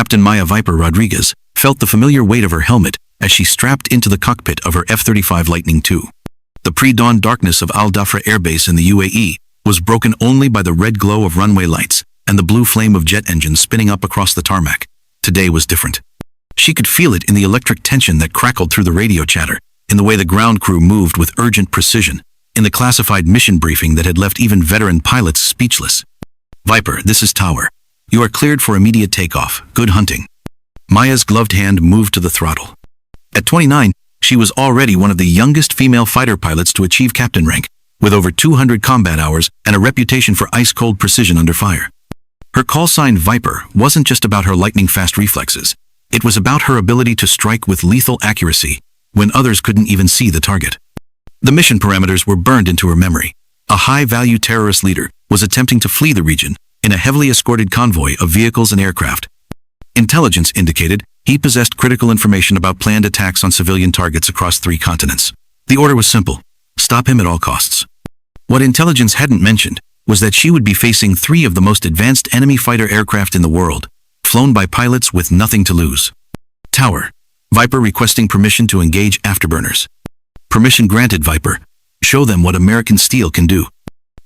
Captain Maya Viper Rodriguez felt the familiar weight of her helmet as she strapped into the cockpit of her F-35 Lightning II. The pre-dawn darkness of Al Dhafra Air Base in the UAE was broken only by the red glow of runway lights and the blue flame of jet engines spinning up across the tarmac. Today was different. She could feel it in the electric tension that crackled through the radio chatter, in the way the ground crew moved with urgent precision, in the classified mission briefing that had left even veteran pilots speechless. "Viper, this is Tower. You are cleared for immediate takeoff. Good hunting." Maya's gloved hand moved to the throttle. At 29, she was already one of the youngest female fighter pilots to achieve captain rank, with over 200 combat hours and a reputation for ice-cold precision under fire. Her call sign Viper wasn't just about her lightning-fast reflexes. It was about her ability to strike with lethal accuracy when others couldn't even see the target. The mission parameters were burned into her memory. A high-value terrorist leader was attempting to flee the region in a heavily escorted convoy of vehicles and aircraft. Intelligence indicated he possessed critical information about planned attacks on civilian targets across 3 continents. The order was simple: stop him at all costs. What intelligence hadn't mentioned was that she would be facing 3 of the most advanced enemy fighter aircraft in the world, flown by pilots with nothing to lose. Tower. Viper requesting permission to engage afterburners. Permission granted, Viper. Show them what American steel can do.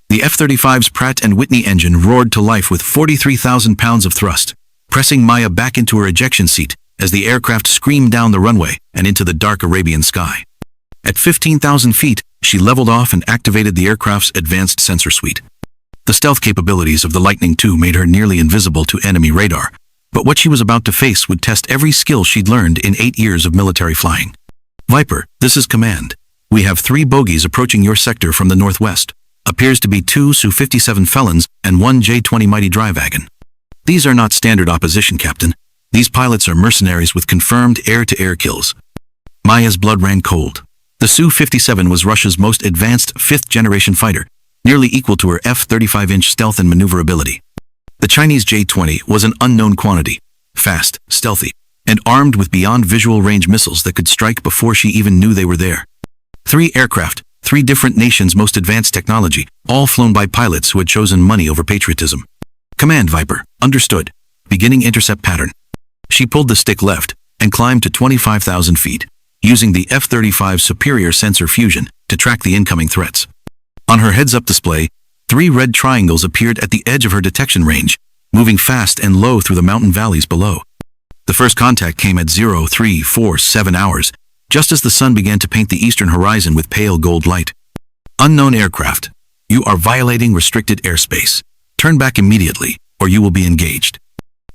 The F-35's Pratt & Whitney engine roared to life with 43,000 pounds of thrust, pressing Maya back into her ejection seat as the aircraft screamed down the runway and into the dark Arabian sky. At 15,000 feet, she leveled off and activated the aircraft's advanced sensor suite. The stealth capabilities of the Lightning II made her nearly invisible to enemy radar, but what she was about to face would test every skill she'd learned in 8 years of military flying. "Viper, this is command. We have 3 bogies approaching your sector from the northwest. Appears to be 2 Su-57 Felons and 1 J-20 Mighty Dry Wagon. These are not standard opposition, Captain. These pilots are mercenaries with confirmed air-to-air kills." Maya's blood ran cold. The Su-57 was Russia's most advanced 5th-generation fighter, nearly equal to her F-35-inch stealth and maneuverability. The Chinese J-20 was an unknown quantity, fast, stealthy, and armed with beyond-visual range missiles that could strike before she even knew they were there. 3 aircraft, 3 different nations' most advanced technology, all flown by pilots who had chosen money over patriotism. "Command, Viper. Understood. Beginning intercept pattern." She pulled the stick left and climbed to 25,000 feet, using the F-35's superior sensor fusion to track the incoming threats. On her heads-up display, 3 red triangles appeared at the edge of her detection range, moving fast and low through the mountain valleys below. The first contact came at 0347 hours, just as the sun began to paint the eastern horizon with pale gold light. "Unknown aircraft. You are violating restricted airspace. Turn back immediately, or you will be engaged."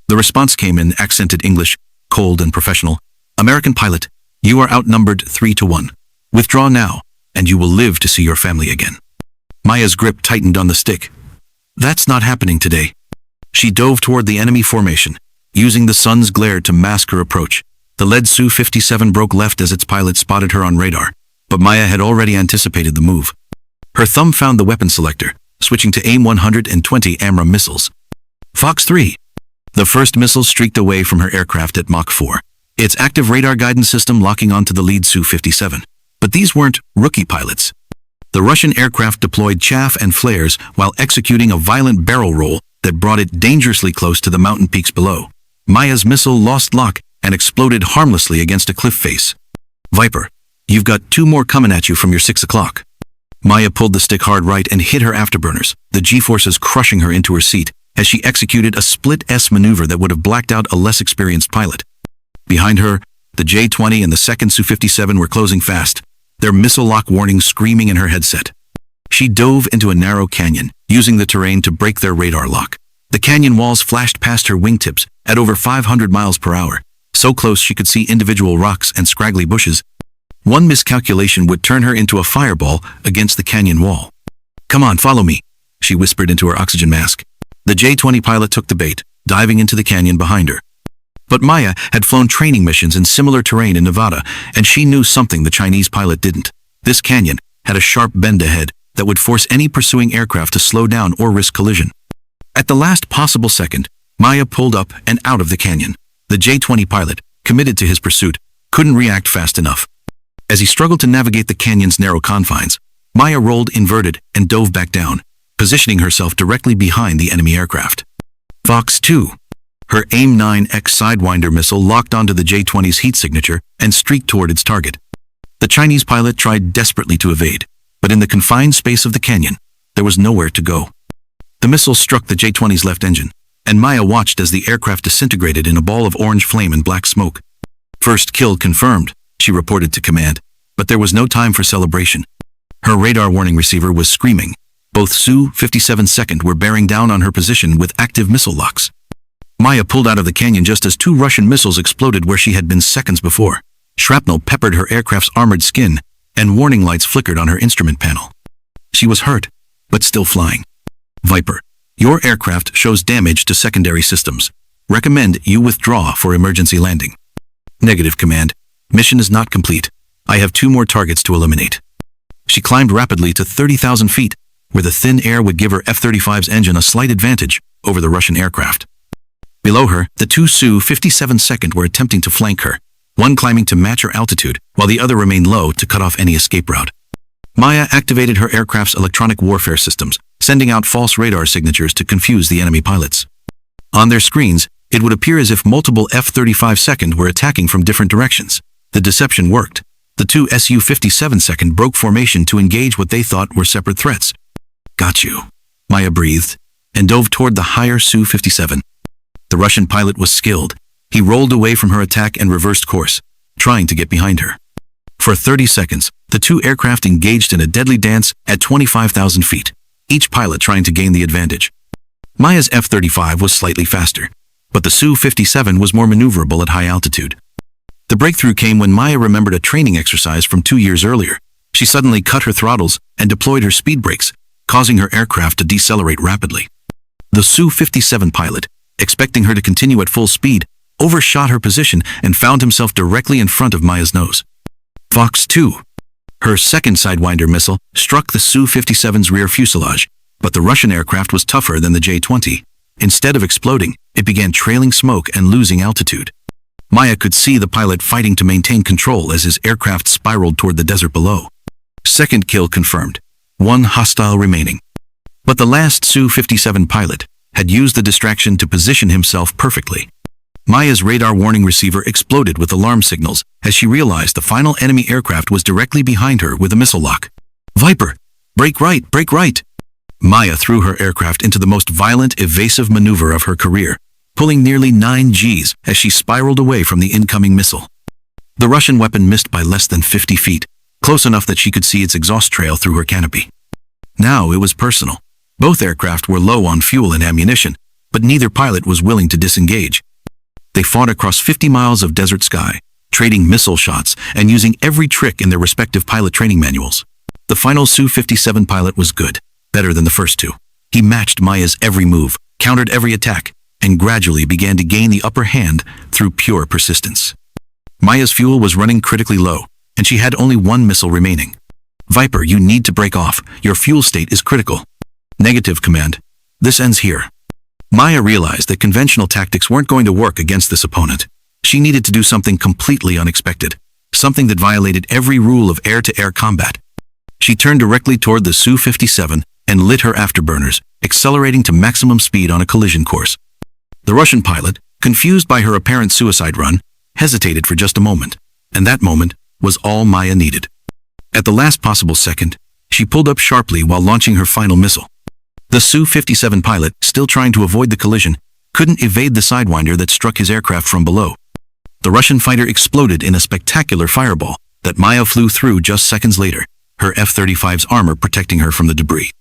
The response came in accented English, cold and professional. "American pilot, you are outnumbered 3 to 1. Withdraw now, and you will live to see your family again." Maya's grip tightened on the stick. "That's not happening today." She dove toward the enemy formation, using the sun's glare to mask her approach. The lead Su-57 broke left as its pilot spotted her on radar, but Maya had already anticipated the move. Her thumb found the weapon selector, switching to AIM-120 AMRAAM missiles. Fox 3. The first missile streaked away from her aircraft at Mach 4, its active radar guidance system locking onto the lead Su-57. But these weren't rookie pilots. The Russian aircraft deployed chaff and flares while executing a violent barrel roll that brought it dangerously close to the mountain peaks below. Maya's missile lost lock and exploded harmlessly against a cliff face. "Viper, you've got 2 more coming at you from your 6 o'clock. Maya pulled the stick hard right and hit her afterburners, the G-forces crushing her into her seat as she executed a split S maneuver that would have blacked out a less experienced pilot. Behind her, the J-20 and the second Su-57 were closing fast, their missile lock warning screaming in her headset. She dove into a narrow canyon, using the terrain to break their radar lock. The canyon walls flashed past her wingtips at over 500 miles per hour, so close she could see individual rocks and scraggly bushes. One miscalculation would turn her into a fireball against the canyon wall. "Come on, follow me," she whispered into her oxygen mask. The J-20 pilot took the bait, diving into the canyon behind her. But Maya had flown training missions in similar terrain in Nevada, and she knew something the Chinese pilot didn't. This canyon had a sharp bend ahead that would force any pursuing aircraft to slow down or risk collision. At the last possible second, Maya pulled up and out of the canyon. The J-20 pilot, committed to his pursuit, couldn't react fast enough. As he struggled to navigate the canyon's narrow confines, Maya rolled inverted and dove back down, positioning herself directly behind the enemy aircraft. Fox 2. Her AIM-9X Sidewinder missile locked onto the J-20's heat signature and streaked toward its target. The Chinese pilot tried desperately to evade, but in the confined space of the canyon, there was nowhere to go. The missile struck the J-20's left engine, and Maya watched as the aircraft disintegrated in a ball of orange flame and black smoke. "First kill confirmed," she reported to command, but there was no time for celebration. Her radar warning receiver was screaming. Both Su-57 were bearing down on her position with active missile locks. Maya pulled out of the canyon just as 2 Russian missiles exploded where she had been seconds before. Shrapnel peppered her aircraft's armored skin, and warning lights flickered on her instrument panel. She was hurt, but still flying. "Viper, your aircraft shows damage to secondary systems. Recommend you withdraw for emergency landing." "Negative, command. Mission is not complete. I have 2 more targets to eliminate." She climbed rapidly to 30,000 feet, where the thin air would give her F-35's engine a slight advantage over the Russian aircraft. Below her, the 2 Su-57 were attempting to flank her, one climbing to match her altitude, while the other remained low to cut off any escape route. Maya activated her aircraft's electronic warfare systems, sending out false radar signatures to confuse the enemy pilots. On their screens, it would appear as if multiple F-35 were attacking from different directions. The deception worked. The 2 Su-57 broke formation to engage what they thought were separate threats. "Got you," Maya breathed, and dove toward the higher Su-57. The Russian pilot was skilled. He rolled away from her attack and reversed course, trying to get behind her. For 30 seconds, the 2 aircraft engaged in a deadly dance at 25,000 feet, each pilot trying to gain the advantage. Maya's F-35 was slightly faster, but the Su-57 was more maneuverable at high altitude. The breakthrough came when Maya remembered a training exercise from 2 years earlier. She suddenly cut her throttles and deployed her speed brakes, causing her aircraft to decelerate rapidly. The Su-57 pilot, expecting her to continue at full speed, overshot her position and found himself directly in front of Maya's nose. Fox 2. Her second Sidewinder missile struck the Su-57's rear fuselage, but the Russian aircraft was tougher than the J-20. Instead of exploding, it began trailing smoke and losing altitude. Maya could see the pilot fighting to maintain control as his aircraft spiraled toward the desert below. Second kill confirmed. 1 hostile remaining. But the last Su-57 pilot had used the distraction to position himself perfectly. Maya's radar warning receiver exploded with alarm signals as she realized the final enemy aircraft was directly behind her with a missile lock. "Viper, brake right, brake right." Maya threw her aircraft into the most violent, evasive maneuver of her career, pulling nearly 9 Gs as she spiraled away from the incoming missile. The Russian weapon missed by less than 50 feet, close enough that she could see its exhaust trail through her canopy. Now it was personal. Both aircraft were low on fuel and ammunition, but neither pilot was willing to disengage. They fought across 50 miles of desert sky, trading missile shots and using every trick in their respective pilot training manuals. The final Su-57 pilot was good, better than the first 2. He matched Maya's every move, countered every attack, and gradually began to gain the upper hand through pure persistence. Maya's fuel was running critically low, and she had only 1 missile remaining. "Viper, you need to break off. Your fuel state is critical." "Negative, command. This ends here." Maya realized that conventional tactics weren't going to work against this opponent. She needed to do something completely unexpected, something that violated every rule of air-to-air combat. She turned directly toward the Su-57 and lit her afterburners, accelerating to maximum speed on a collision course. The Russian pilot, confused by her apparent suicide run, hesitated for just a moment, and that moment was all Maya needed. At the last possible second, she pulled up sharply while launching her final missile. The Su-57 pilot, still trying to avoid the collision, couldn't evade the Sidewinder that struck his aircraft from below. The Russian fighter exploded in a spectacular fireball that Maya flew through just seconds later, her F-35's armor protecting her from the debris.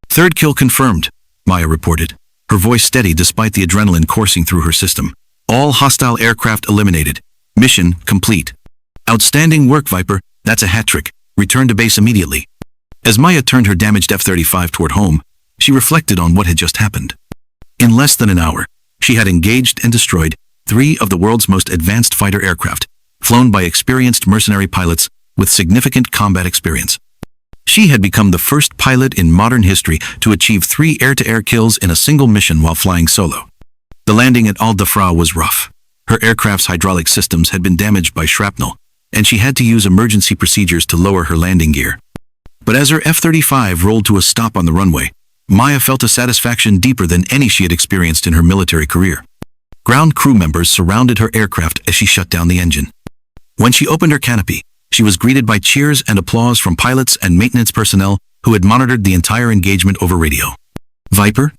"Third kill confirmed," Maya reported, her voice steady despite the adrenaline coursing through her system. "All hostile aircraft eliminated. Mission complete." "Outstanding work, Viper. That's a hat trick. Return to base immediately." As Maya turned her damaged F-35 toward home, she reflected on what had just happened. In less than an hour, she had engaged and destroyed 3 of the world's most advanced fighter aircraft, flown by experienced mercenary pilots with significant combat experience. She had become the first pilot in modern history to achieve 3 air-to-air kills in a single mission while flying solo. The landing at Al-Dhafra was rough. Her aircraft's hydraulic systems had been damaged by shrapnel, and she had to use emergency procedures to lower her landing gear. But as her F-35 rolled to a stop on the runway, Maya felt a satisfaction deeper than any she had experienced in her military career. Ground crew members surrounded her aircraft as she shut down the engine. When she opened her canopy, she was greeted by cheers and applause from pilots and maintenance personnel who had monitored the entire engagement over radio. "Viper?"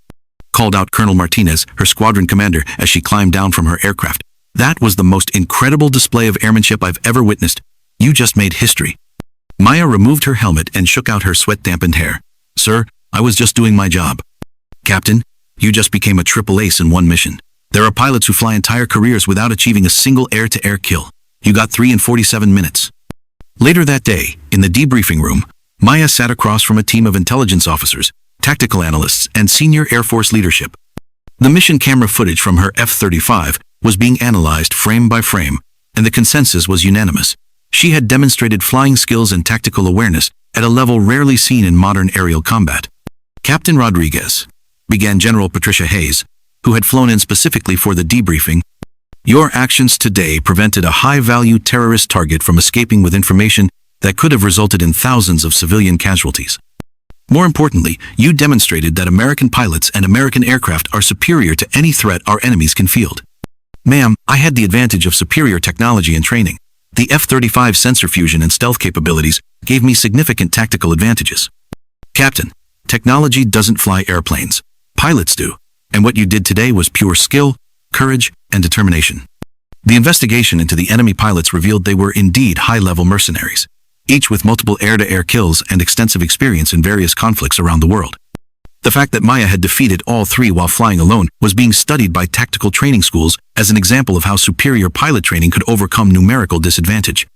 called out Colonel Martinez, her squadron commander, as she climbed down from her aircraft. "That was the most incredible display of airmanship I've ever witnessed. You just made history." Maya removed her helmet and shook out her sweat-dampened hair. "Sir, I was just doing my job." "Captain, you just became a triple ace in one mission. There are pilots who fly entire careers without achieving a single air-to-air kill. You got 3 in 47 minutes. Later that day, in the debriefing room, Maya sat across from a team of intelligence officers, tactical analysts, and senior Air Force leadership. The mission camera footage from her F-35 was being analyzed frame by frame, and the consensus was unanimous. She had demonstrated flying skills and tactical awareness at a level rarely seen in modern aerial combat. "Captain Rodriguez," began General Patricia Hayes, who had flown in specifically for the debriefing, "your actions today prevented a high-value terrorist target from escaping with information that could have resulted in thousands of civilian casualties. More importantly, you demonstrated that American pilots and American aircraft are superior to any threat our enemies can field. Ma'am, I had the advantage of superior technology and training. The F-35 sensor fusion and stealth capabilities gave me significant tactical advantages. Captain, technology doesn't fly airplanes. Pilots do. And what you did today was pure skill, courage, and determination." The investigation into the enemy pilots revealed they were indeed high-level mercenaries, each with multiple air-to-air kills and extensive experience in various conflicts around the world. The fact that Maya had defeated all 3 while flying alone was being studied by tactical training schools as an example of how superior pilot training could overcome numerical disadvantage.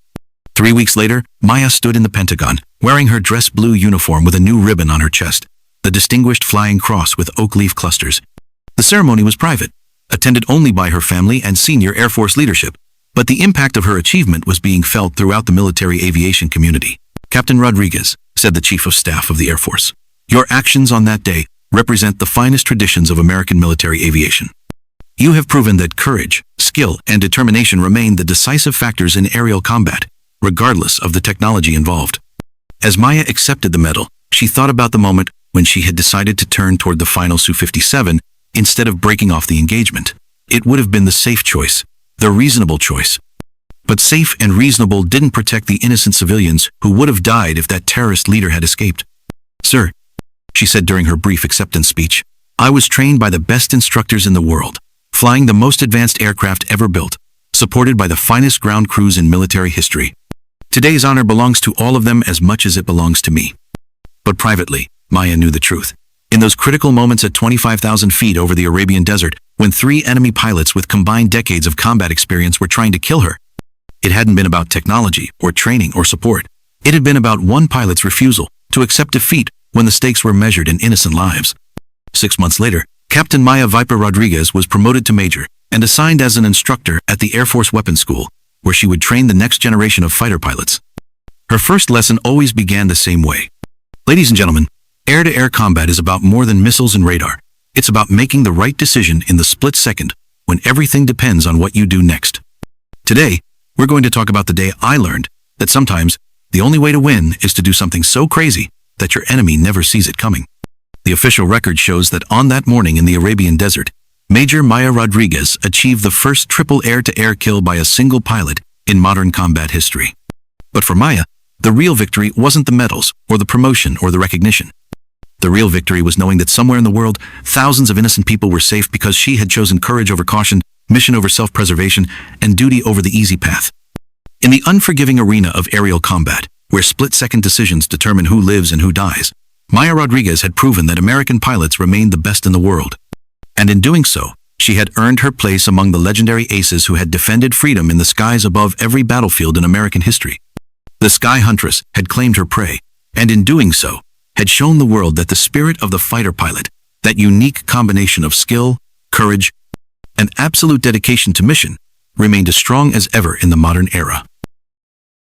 3 weeks later, Maya stood in the Pentagon, wearing her dress blue uniform with a new ribbon on her chest, the Distinguished Flying Cross with oak leaf clusters. The ceremony was private, attended only by her family and senior Air Force leadership, but the impact of her achievement was being felt throughout the military aviation community. "Captain Rodriguez," said the Chief of Staff of the Air Force, "your actions on that day represent the finest traditions of American military aviation. You have proven that courage, skill, and determination remain the decisive factors in aerial combat, regardless of the technology involved." As Maya accepted the medal, she thought about the moment when she had decided to turn toward the final Su-57 instead of breaking off the engagement. It would have been the safe choice, the reasonable choice. But safe and reasonable didn't protect the innocent civilians who would have died if that terrorist leader had escaped. "Sir," she said during her brief acceptance speech, "I was trained by the best instructors in the world, flying the most advanced aircraft ever built, supported by the finest ground crews in military history. Today's honor belongs to all of them as much as it belongs to me." But privately, Maya knew the truth. In those critical moments at 25,000 feet over the Arabian desert, when 3 enemy pilots with combined decades of combat experience were trying to kill her, it hadn't been about technology or training or support. It had been about one pilot's refusal to accept defeat when the stakes were measured in innocent lives. 6 months later, Captain Maya Viper Rodriguez was promoted to major and assigned as an instructor at the Air Force Weapons School, where she would train the next generation of fighter pilots. Her first lesson always began the same way. "Ladies and gentlemen, air-to-air combat is about more than missiles and radar. It's about making the right decision in the split second when everything depends on what you do next." Today, we're going to talk about the day I learned that sometimes the only way to win is to do something so crazy that your enemy never sees it coming. The official record shows that on that morning in the Arabian desert, Major Maya Rodriguez achieved the first triple air-to-air kill by a single pilot in modern combat history. But for Maya, the real victory wasn't the medals or the promotion or the recognition. The real victory was knowing that somewhere in the world, thousands of innocent people were safe because she had chosen courage over caution, mission over self-preservation, and duty over the easy path. In the unforgiving arena of aerial combat, where split-second decisions determine who lives and who dies, Maya Rodriguez had proven that American pilots remained the best in the world. And in doing so, she had earned her place among the legendary aces who had defended freedom in the skies above every battlefield in American history. The Sky Huntress had claimed her prey, and in doing so, had shown the world that the spirit of the fighter pilot, that unique combination of skill, courage, and absolute dedication to mission, remained as strong as ever in the modern era.